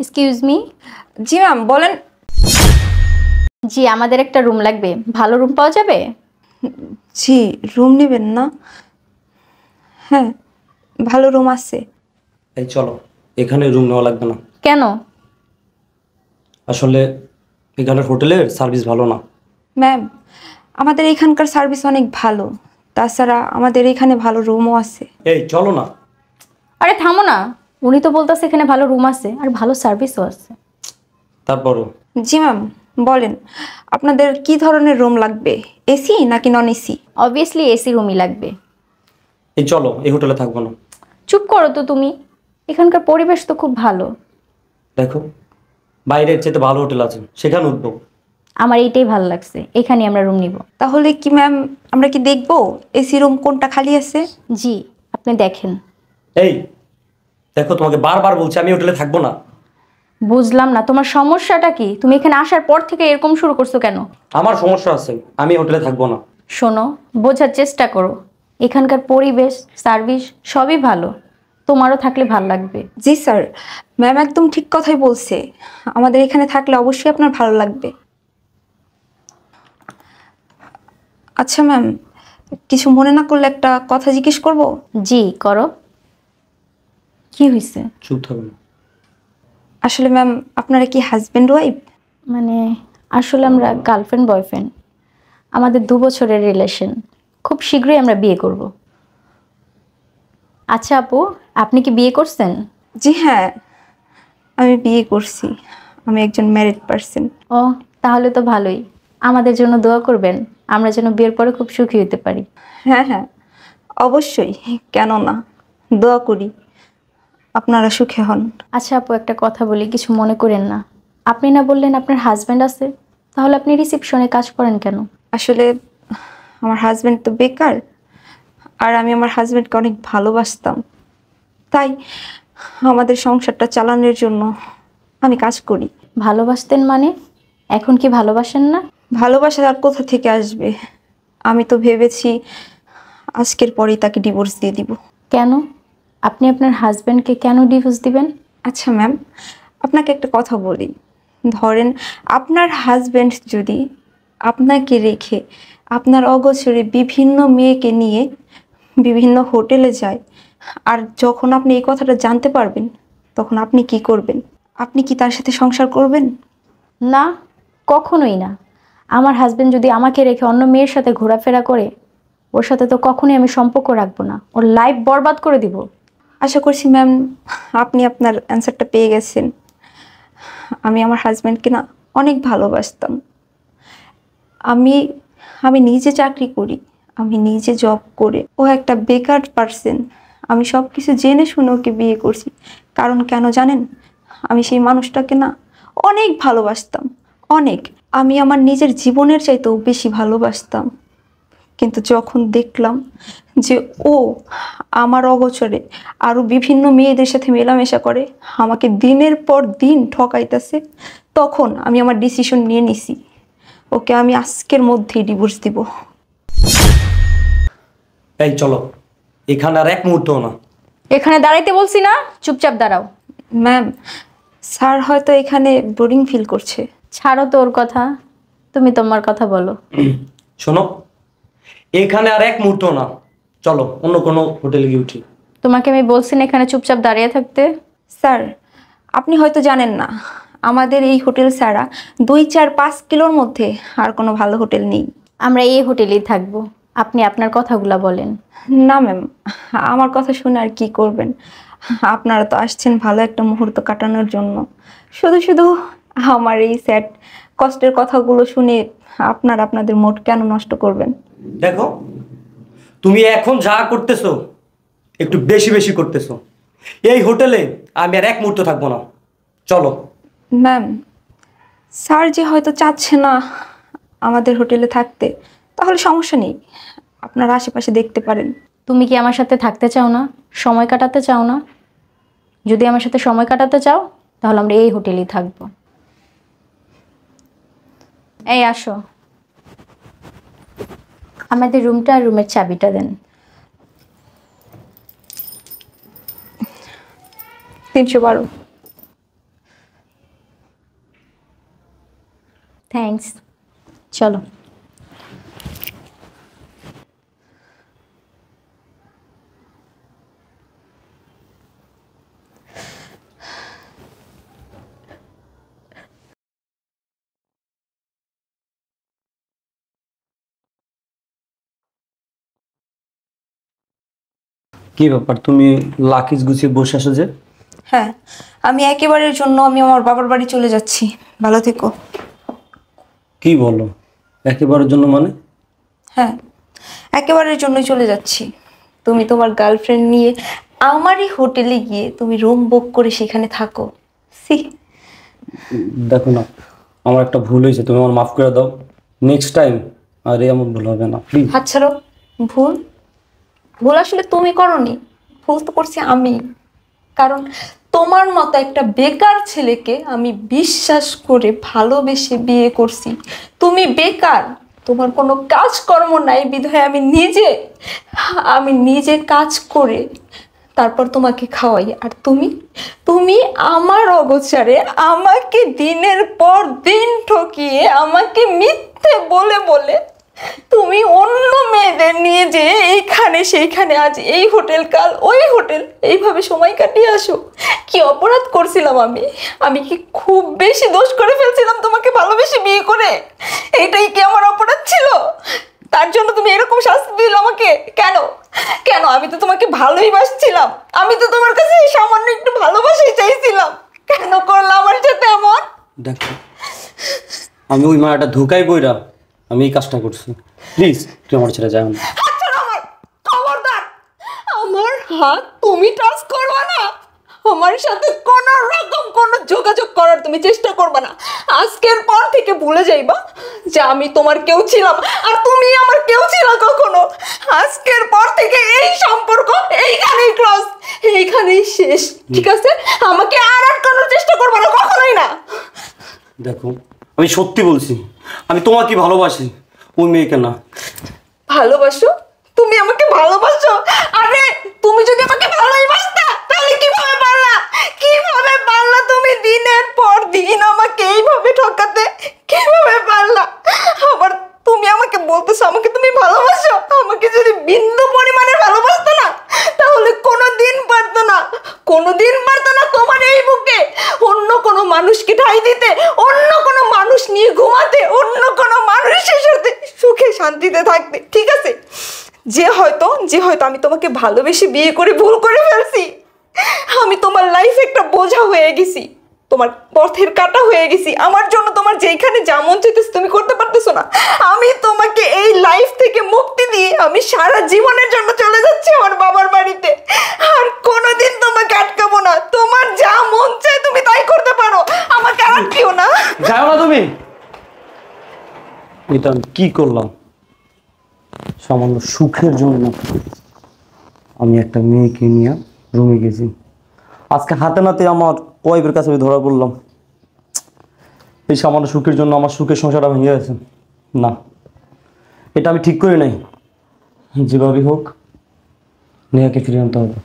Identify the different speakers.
Speaker 1: Excuse me.
Speaker 2: জি ma'am বলেন।
Speaker 1: জি, আমাদের একটা রুম লাগবে, ভালো রুম পাওয়া যাবে?
Speaker 2: জি, রুম নেবেন না? হ্যাঁ, ভালো রুম আছে।
Speaker 3: এই চলো, এখানে রুম নেওয়া লাগবে না।
Speaker 1: কেন?
Speaker 3: আসলে এখানের হোটেলের সার্ভিস ভালো না।
Speaker 2: ম্যাম, আমাদের এখানকার সার্ভিস অনেক ভালো, তাছাড়া আমাদের এখানে ভালো রুমও আছে।
Speaker 3: এই চলো না।
Speaker 1: আরে থামো না, উনি তো বলতেছে এখানে ভালো রুম আছে আর ভালো সার্ভিসও আছে।
Speaker 3: তারপরও
Speaker 2: জি ম্যাম বলেন, আপনাদের কি ধরনের রুম লাগবে, এসি নাকি নন এসি?
Speaker 1: অবভিয়াসলি এসি রুমই লাগবে।
Speaker 3: এই চলো, এই হোটেলে থাকবো না।
Speaker 1: চুপ করো তো তুমি, এখানকার পরিবেশ তো খুব ভালো।
Speaker 3: দেখো, বাইরের চেয়ে ভালো হোটেল আছে, সেখানে উঠবো।
Speaker 1: আমার এইটাই ভালো লাগছে, এখানে আমরা রুম নিব।
Speaker 2: তাহলে কি ম্যাম আমরা কি দেখবো এসি রুম কোনটা খালি আছে?
Speaker 1: জি, আপনি দেখেন।
Speaker 3: এই দেখো, তোমাকে বারবার বলছি আমি হোটেলে থাকবো না।
Speaker 1: বুঝলাম না তোমার সমস্যাটা কি, তুমি এখানে আসার পর থেকে এরকম শুরু করছো কেন?
Speaker 3: আমার সমস্যা আছে, আমি হোটেলে থাকবো না।
Speaker 1: শোনো, বোঝার চেষ্টা করো, এখানকার পরিবেশ সার্ভিস সবই ভালো, তোমারও থাকলে ভালো লাগবে।
Speaker 2: জি স্যার, ম্যাম একদম ঠিক কথাই বলছে, আমাদের এখানে থাকলে অবশ্যই আপনার ভালো লাগবে। আচ্ছা ম্যাম, কিছু মনে না করলে একটা কথা জিজ্ঞেস করব?
Speaker 1: জি করো। কি হয়েছে?
Speaker 3: চুপ থাকো না।
Speaker 2: আসলে ম্যাম আপনারা কি হাজব্যান্ড ওয়াইফ?
Speaker 1: মানে আসলে আমরা গার্লফ্রেন্ড বয়ফ্রেন্ড, আমাদের 2 বছরের রিলেশন, খুব শীঘ্রই আমরা বিয়ে করব। আচ্ছা আপু, আপনি কি বিয়ে করছেন?
Speaker 2: জি হ্যাঁ, আমি বিয়ে করছি, আমি একজন ম্যারিড পারসন।
Speaker 1: ও, তাহলে তো ভালোই, আমাদের জন্য দোয়া করবেন, আমরা যেন বিয়ের পরে খুব সুখী হতে পারি।
Speaker 2: হ্যাঁ হ্যাঁ, অবশ্যই, কেন না, দোয়া করি আপনারা সুখে হন।
Speaker 1: আচ্ছা আপু, একটা কথা বলি, কিছু মনে করেন না। আপনি না বললেন আপনার হাজব্যান্ড আছে, তাহলে আপনি রিসেপশনে কাজ করেন কেন?
Speaker 2: আসলে আমার হাজব্যান্ড তো বেকার, আর আমি আমার হাজব্যান্ডকে অনেক ভালোবাসতাম, তাই আমাদের সংসারটা চালানোর জন্য আমি কাজ করি।
Speaker 1: ভালোবাসতেন মানে? এখন কি ভালোবাসেন না?
Speaker 2: ভালোবাসা আর কোথা থেকে আসবে, আমি তো ভেবেছি আজকের পরেই তাকে ডিভোর্স দিয়ে দিব।
Speaker 1: কেন? আপনি আপনার হাজব্যান্ডকে কেন ডিভোর্স দিবেন?
Speaker 2: আচ্ছা ম্যাম, আপনাকে একটা কথা বলি, ধরেন আপনার হাজব্যান্ড যদি আপনাকে রেখে আপনার অগোচরে বিভিন্ন মেয়েকে নিয়ে বিভিন্ন হোটেলে যায়, আর যখন আপনি এই কথাটা জানতে পারবেন, তখন আপনি কি করবেন? আপনি কি তার সাথে সংসার করবেন?
Speaker 1: না, কখনোই না। আমার হাজবেন্ড যদি আমাকে রেখে অন্য মেয়ের সাথে ঘোরাফেরা করে, ওর সাথে তো কখনোই আমি সম্পর্ক রাখবো না, ওর লাইফ বরবাদ করে দিব।
Speaker 2: আশা করছি ম্যাম আপনি আপনার অ্যান্সারটা পেয়ে গেছেন। আমি আমার হাজব্যান্ডকে না অনেক ভালোবাসতাম। আমি আমি নিজে চাকরি করি, আমি নিজে জব করে, ও একটা বেকার পারসন, আমি সব কিছু জেনে শুনে ওকে বিয়ে করছি। কারণ কেন জানেন? আমি সেই মানুষটাকে না অনেক ভালোবাসতাম, অনেক, আমি আমার নিজের জীবনের চাইতেও বেশি ভালোবাসতাম। কিন্তু যখন দেখলাম যে ও আমার অগোচরে আরও বিভিন্ন মেয়েদের সাথে মেলামেশা করে, আমাকে দিনের পর দিন ঠকাইতেছে, তখন আমি আমার ডিসিশন নিয়ে নিছি, ওকে আমি আজকের মধ্যেই ডিভোর্স দিব।
Speaker 3: এই চলো, এখানে আর এক মুহূর্তও না।
Speaker 1: এখানে দাঁড়াইতে বলছি না, চুপচাপ দাঁড়াও।
Speaker 2: ম্যাম, স্যার হয়তো এখানে বোরিং ফিল করছে।
Speaker 1: ছাড়ো তো ওর কথা, তুমি তোমার কথা বলো।
Speaker 3: শোনো, এখানে আর এক মুহূর্তও না, চলো অন্য কোনো হোটেলে গিয়ে উঠি।
Speaker 1: তোমাকে আমি বলছি না এখানে চুপচাপ দাঁড়িয়ে থাকতে?
Speaker 2: স্যার, আপনি হয়তো জানেন না, আমাদের এই হোটেল ছাড়া 2, 4, 5 কিলোর মধ্যে আর কোনো ভালো হোটেল নেই।
Speaker 1: আমরা এই হোটেলেই থাকবো, আপনি আপনার কথাগুলা বলেন।
Speaker 2: না ম্যাম, আমার কথা শুনে আর কি করবেন? আপনারা তো আসছেন ভালো একটা মুহূর্ত কাটানোর জন্য, শুধু শুধু আমার এই স্যাড কষ্টের কথাগুলো শুনে আপনারা আপনাদের মুড কেন নষ্ট করবেন?
Speaker 3: দেখো, তুমি এখন যা করতেছো একটু বেশি বেশি করতেছো। এই হোটেলে আমি আর এক মুহূর্ত থাকবো না, চলো।
Speaker 2: ম্যাম, স্যার যে হয়তো চাচ্ছে না আমাদের হোটেলে থাকতে, তাহলে সমস্যা নেই, আপনারা আশেপাশে দেখতে পারেন।
Speaker 1: তুমি কি আমার সাথে থাকতে চাও না, সময় কাটাতে চাও না? যদি আমার সাথে সময় কাটাতে চাও, তাহলে আমরা এই হোটেলেই থাকবো। এই আসো, আমাদের রুমটা আর রুমের চাবিটা দেন।
Speaker 2: 312।
Speaker 1: থ্যাঙ্কস। চলো।
Speaker 3: কি ব্যাপার, তুমি লাকিজ গুছিয়ে বসে আসো যে?
Speaker 2: হ্যাঁ, আমি একেবারের জন্য আমি আমার বাবার বাড়ি চলে যাচ্ছি। ভালো থেকো।
Speaker 3: কি বলো, একেবারের জন্য মানে?
Speaker 2: হ্যাঁ, একেবারের জন্যই চলে যাচ্ছি। তুমি তোমার গার্লফ্রেন্ড নিয়ে আমারই হোটেলে গিয়ে তুমি রুম বুক করে সেখানে থাকো। সি,
Speaker 3: দেখো না, আমার একটা ভুল হয়েছে, তুমি আমার মাফ করে দাও। নেক্সট টাইম আর এমন ভুল হবে না, প্লিজ।
Speaker 2: হাত ছাড়ো। ভুল ভুল আসলে তুমি করনি, ভুল তো করছি আমি। কারণ তোমার মতো একটা বেকার ছেলেকে আমি বিশ্বাস করে ভালোবেসে বিয়ে করছি। তুমি বেকার, তোমার কোনো কাজকর্ম নাই বিধায় আমি নিজে কাজ করে তারপর তোমাকে খাওয়াই। আর তুমি তুমি আমার অগোচরে আমাকে দিনের পর দিন ঠকিয়ে আমাকে মিথ্যে বলে বলে তুমি অন্য মেয়েদের নিয়ে যে এইখানে সেইখানে, আজ এই হোটেল কাল ওই হোটেল, এইভাবে সময় কাটিয়ে আসো। কি অপরাধ করছিলাম আমি কি খুব বেশি দোষ করে ফেলছিলাম তোমাকে ভালোবেসে বিয়ে করে? এটাই কি আমার অপরাধ ছিল? তার জন্য তুমি এরকম শাস্তি দিলে আমাকে? কেন কেন? আমি তো তোমাকে ভালোই বাসছিলাম, আমি তো তোমার কাছে সামান্য একটু ভালোবাসাই চাইছিলাম। কেন করলাম আমার সাথে এমন?
Speaker 3: দেখো, আমি ওই মায়াটা ধোকায় বইরা আমি এই কাজটা করছি। প্লিজ তুই আমার ছেড়ে যাও না।
Speaker 2: হাত ছাড়ো আমার, খবরদার! আমার হাত তুমি টাচ করবে না। আমার সাথে কোন রকম কোনো যোগাযোগ করার তুমি চেষ্টা করবে না। আজকের পর থেকে ভুলে যাইবা যে আমি তোমার কেউ ছিলাম আর তুমি আমার কেউ ছিল কখনো। আজকের পর থেকে এই সম্পর্ক এইখানেই ক্লোজ, এইখানেই শেষ, ঠিক আছে? আমাকে আর আটকানোর চেষ্টা করবে না, কখনোই না।
Speaker 3: দেখো, আমি সত্যি বলছি, আমি তোমাকে ভালোবাসি, ওই মেয়েকে না।
Speaker 2: ভালোবাসো? তুমি আমাকে ভালোবাসো? আরে তুমি যদি আমাকে ভালোই বাসতা তাহলে কিভাবে পারলা? কিভাবে পারলা তুমি দিনের পর দিন আমাকে এইভাবে ঠকাতে? কিভাবে পারলা? আবার তুমি আমাকে বলতেছো আমাকে তুমি ভালোবাসো। আমাকে যদি বিন্দু পরিমাণে ভালোবাসতো না তাহলে কোনোদিন পারতো না তোমার এই বুকে অন্য কোনো মানুষকে ঠাঁই দিতে, অন্য কোনো মানুষ নিয়ে ঘুমাতে, অন্য কোনো মানুষের সাথে সুখে শান্তিতে থাকতে, ঠিক আছে? যে হয়তো আমি তোমাকে ভালোবেসে বিয়ে করে ভুল করে ফেলছি। আমি তোমার লাইফে একটা বোঝা হয়ে গেছি, তোমার পথের কাঁটা হয়ে গেছি। আমার জন্য তোমার যেখানে যা মন চাইতেছে তুমি করতে পারতেছো না। আমি তোমাকে এই লাইফ থেকে মুক্তি দিয়ে আমি সারা জীবনের জন্য চলে যাচ্ছি আমার বাবার বাড়িতে। আর কোনোদিন তোমাকে আটকাবো না, তোমার যা মন চায় তুমি তাই করতে পারো, আমাকে আটকিও না।
Speaker 3: যাও না তুমি। এটা আমি কি করলাম? সামান্য সুখের জন্য আমি একটা মেয়েকে নিয়ে রুমে গেছি। আজকে হাতে নাতে আমার ওয়াইফের কাছে আমি ধরা পড়লাম। এই সামান্য সুখের জন্য আমার সুখের সংসারটা ভেঙে গেছে। না, এটা আমি ঠিক করি নাই। যেভাবে হোক নেহাকে ফিরিয়ে আনতে হবে।